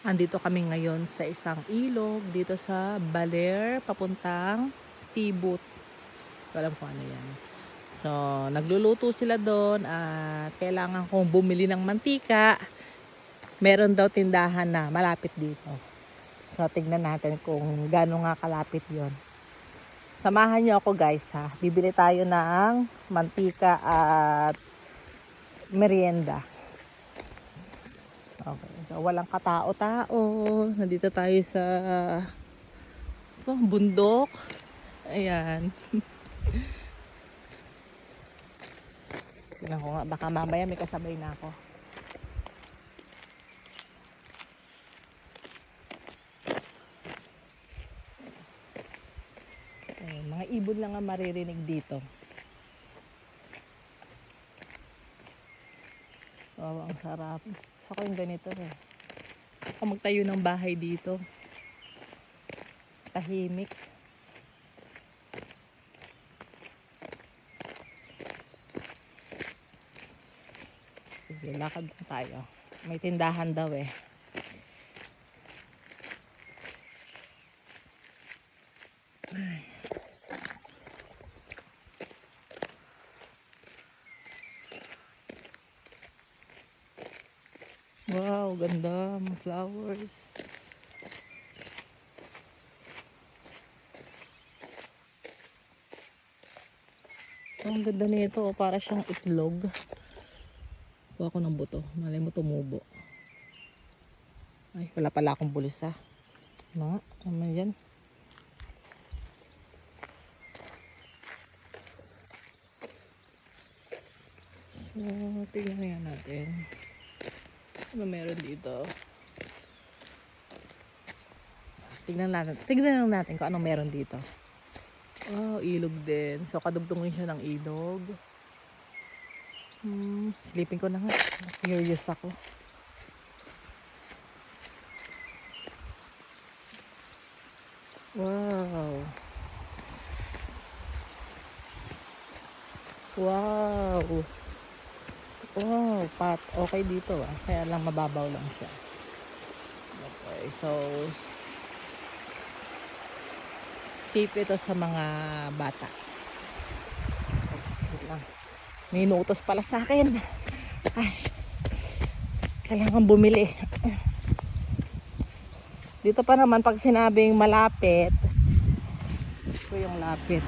Andito kami ngayon sa isang ilog dito sa Baler papuntang Tibut. So alam ko ano yan. So nagluluto sila doon at kailangan kong bumili ng mantika. Meron daw tindahan na malapit dito. So tignan natin kung gaano nga kalapit yon. Samahan niyo ako guys ha. Bibili tayo ng mantika at merienda. Okay. So walang katao-tao. Nandito tayo sa bundok. Ayan. Tingnan ko nga, baka mamaya may kasabay na ako. Ayan, mga ibon lang ang maririnig dito. Wow, ang sarap. Gusto ko yung ganito eh. Gusto ko magtayo ng bahay dito. Tahimik. Sige, lakad lang tayo. May tindahan daw eh. Ay. Wow, ganda. Mga flowers. Ang ganda nito. Para siyang itlog. Kuha ko ng buto. Malay mo tumubo. Ay, wala pala akong bulisa. Ano yan? So, tingnan nga natin. Ano meron dito? Tingnan lang natin kung anong meron dito. Wow, ilog din. So, kadugtungin siya ng ilog. Silipin ko na nga. Curious ako. Wow. Wow. Wow, okay dito ah. Kaya lang mababaw lang siya. Okay, so safe ito sa mga bata. May inuutos pala sa akin. Ay, kailangan bumili. Dito pa naman pag sinabing malapit, ito yung lapit.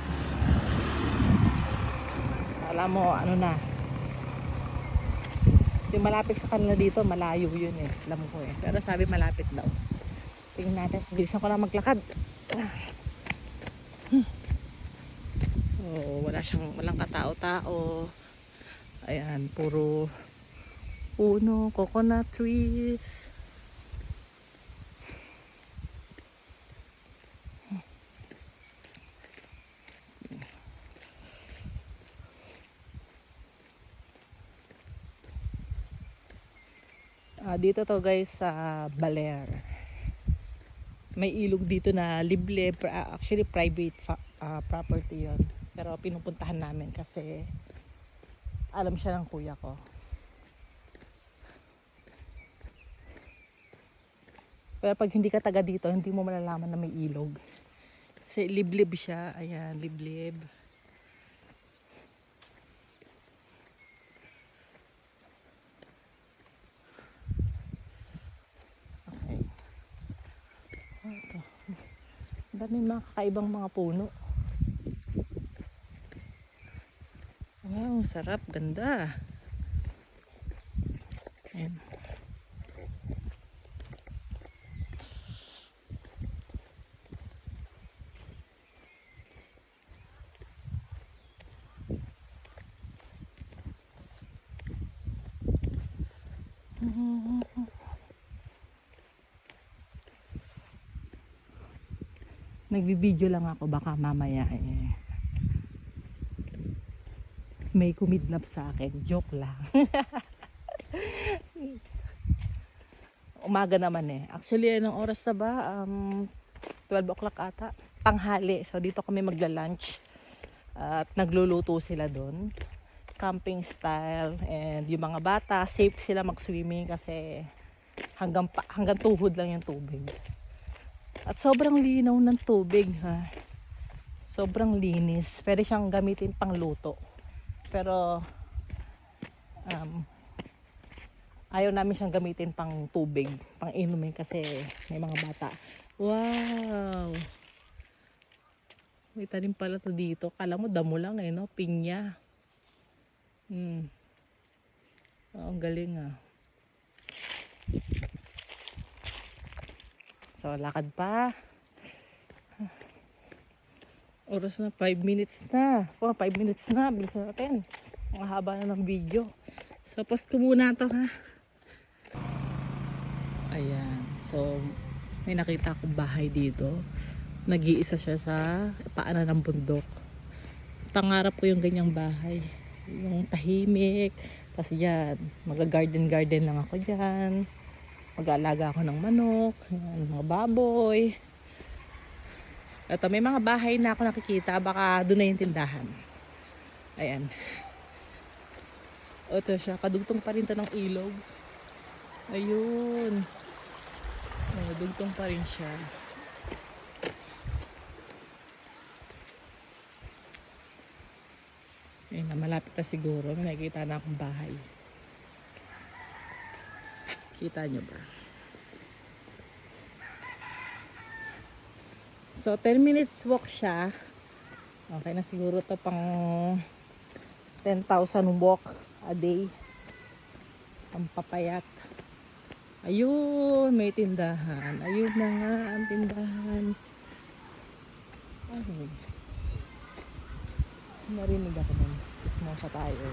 Alam mo, ano na. Yung malapit sa kanila dito, malayo yun eh. Alam ko eh. Pero sabi malapit daw. Tingnan natin. Bilisan ko na maglakad. Oh, walang katao-tao. Ayan, puro puno, coconut trees. Dito to guys sa Baler. May ilog dito na liblib, actually private property yon. Pero pinupuntahan namin kasi alam siya ng kuya ko. Pero pag hindi ka taga dito, hindi mo malalaman na may ilog. Kasi liblib siya. Ayan, liblib. Okay. Ito. Daming mga kakaibang mga puno. Wow, sarap, ganda. Ayan. Nagbibideo lang ako, baka mamaya eh may kumidnap sa akin. Joke lang. Umaga naman eh. Actually, anong oras na ba? 12 o'clock ata. Tanghali. So, dito kami magla-lunch. At nagluluto sila doon. Camping style. And yung mga bata, safe sila mag-swimming kasi hanggang tuhod lang yung tubig. At sobrang linaw ng tubig ha. Sobrang linis. Pwede siyang gamitin pang luto. Pero ayaw namin siyang gamitin pang tubig, pang inumin kasi may mga bata. Wow! May tanim pala to dito. Kala mo damo lang no? Pinya. Oh, ang galing ah. So, lakad pa. Oras na, 5 minutes na. 5 minutes na. Bilisan natin. Ang haba na ng video. So, post ko muna to ha. Ayan. So, may nakita akong bahay dito. Nag-iisa siya sa paanan ng bundok. Pangarap ko yung ganyang bahay. Yung tahimik. Tapos dyan, mag-garden lang ako dyan. Mag-aalaga ako ng manok, mga baboy. Ito, may mga bahay na ako nakikita. Baka doon na yung tindahan. Ayan. Ito siya. Kadugtong pa rin ito ng ilog. Ayun. Dugtong pa rin siya. Ayun na, malapit na siguro. May nakikita na akong bahay. Kita nyo ba? So, 10 minutes walk siya. Okay na siguro to pang 10,000 walk a day. Ang papayat. Ayun, may tindahan. Ayun na nga ang tindahan. Ayun. Narinig ako nun. Kismosa tayo.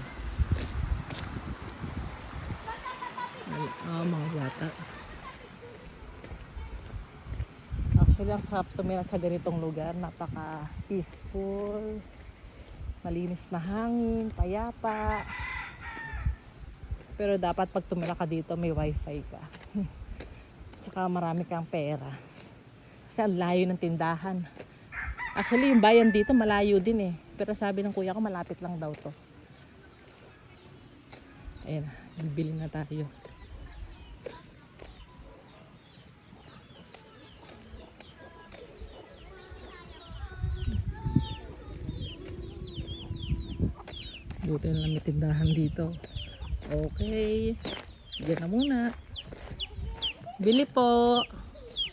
Mga bata. Actually, ang sarap tumira sa ganitong lugar. Napaka peaceful. Malinis na hangin, payapa. Pero dapat pag tumira ka dito, may wifi ka. Tsaka marami kang pera. Kasi ang layo ng tindahan. Actually, yung bayan dito malayo din eh. Pero sabi ng kuya ko, malapit lang daw to. Ayan, bibili na tayo. Buti na lang may tindahan dito. Okay. Diyan na muna. Bili po.